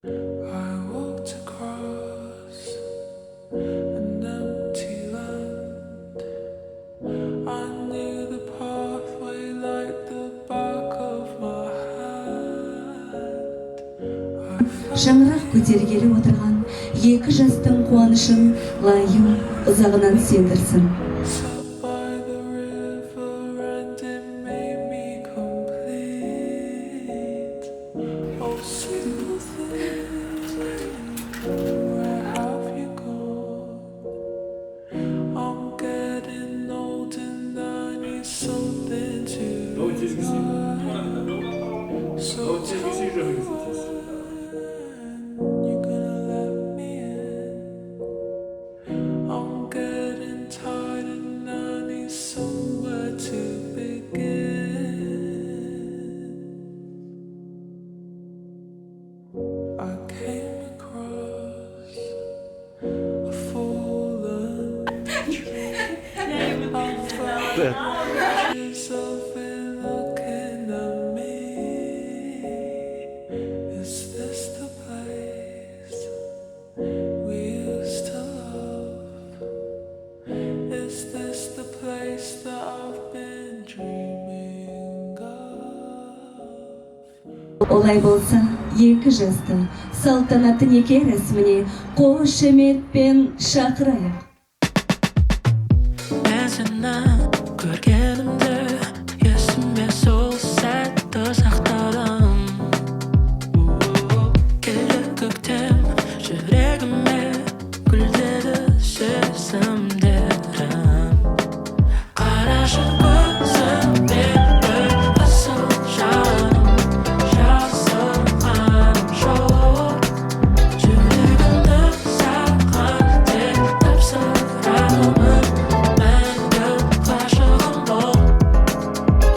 I walked across an empty land. I knew the pathway like the back of my hand. Шаңырақ көтергелі отырған екі жастың қуанышын лайым ұзағынан сендірсін. Sat by the river and it made me complete. Oh, simple thing, where have you gone? I'm getting old and I need something to ride. So tell me when you're gonna let me in. I'm getting tired and I need somewhere to begin. I came across a fallen tree. I found pictures of it looking at me. Is this the place we used to love? Is this the place that I've been dreaming of? Олай болса, екі жасты салтанатты неке рәсіміне қошеметпен шақырайық. Мен сені көргенімде есіме сол сәтті сақтадым. Келді көктем жүрегіме гүлдеді сезімдерім. Қарашы көзіме бір асыл жаным, жасырғаным жоқ. Жүрегімді саған тек тапсырамын, мәңгі ғашығым бол.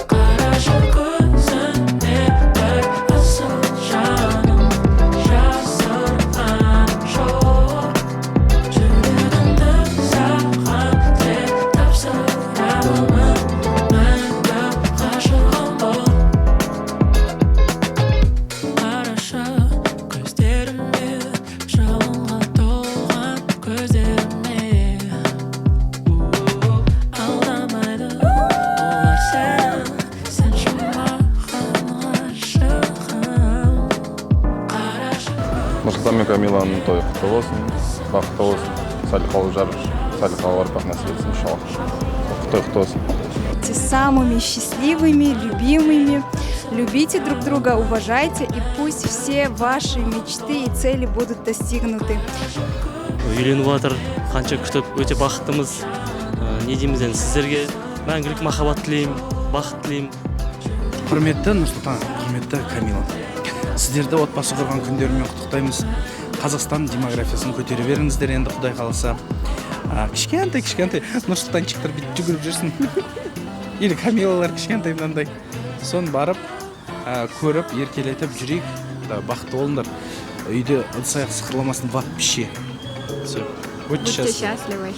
Қарашы көзіме бір асыл жаным, жасырғаным жоқ. Жүрегімді саған тек тапсырамын, мәңгі ғашығым бол. Қарашы көздеріме, жалынға толған көздеріме. Алдамайды олар сені, сен жұмбаған ғашығым. Қарашы Нұрсұлтан мен Камиланың тойы құтты болсын, бақытты болсын, салиқалы жарыш, салиқалы ұрпақ нәсіп етсін, иншаллах. Той құтты болсын. Будьте самыми счастливыми, любимыми. Любите друг друга, уважайте, и пусть все ваши мечты и цели будут достигнуты. Үйленіп жатыр, қанша күтіп, өте бақыттымыз. Не дейміз енді сіздерге мәңгілік махаббат тілеймін, бақыт тілеймін. Құрметті Нұрсұлтан, құрметті Камила. Сіздерді отбасы құрған күндерімен құттықтаймыз. Қазақстан демографиясын көтере беріңіздер енді Құдай қаласа. Кішкентай Нұрсұлтанчықтар бүйтіп жүгіріп жүрсін. Или Камилалар кішкентай мынандай. Соны барып, көріп, еркелетіп жүрейік. Бақытты болыңдар. Үйде ыдыс аяқ сықырламасын вообще. Будьте счастливы.